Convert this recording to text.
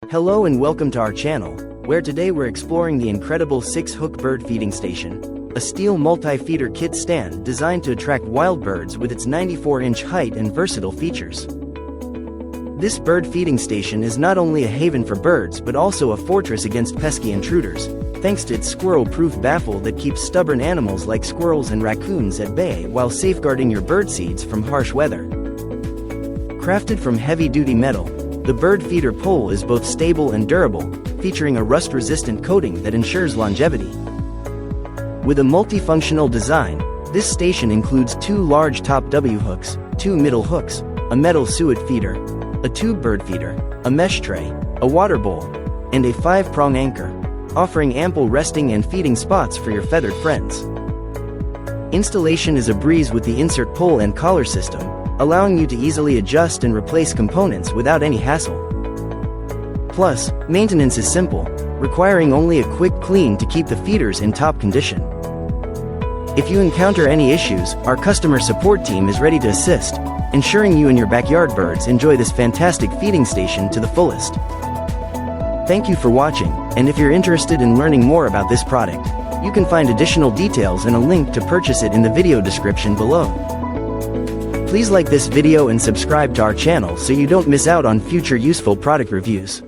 Hello and welcome to our channel, where today we're exploring the incredible 6-hook bird feeding station, a steel multi-feeder kit stand designed to attract wild birds with its 94-inch height and versatile features. This bird feeding station is not only a haven for birds but also a fortress against pesky intruders, thanks to its squirrel-proof baffle that keeps stubborn animals like squirrels and raccoons at bay while safeguarding your bird seeds from harsh weather. Crafted from heavy-duty metal, the bird feeder pole is both stable and durable, featuring a rust-resistant coating that ensures longevity. With a multifunctional design, this station includes 2 large top W hooks, 2 middle hooks, a metal suet feeder, a tube bird feeder, a mesh tray, a water bowl, and a 5-prong anchor, offering ample resting and feeding spots for your feathered friends. Installation is a breeze with the insert pole and collar system, allowing you to easily adjust and replace components without any hassle. Plus, maintenance is simple, requiring only a quick clean to keep the feeders in top condition. If you encounter any issues, our customer support team is ready to assist, ensuring you and your backyard birds enjoy this fantastic feeding station to the fullest. Thank you for watching, and if you're interested in learning more about this product, you can find additional details and a link to purchase it in the video description below. Please like this video and subscribe to our channel so you don't miss out on future useful product reviews.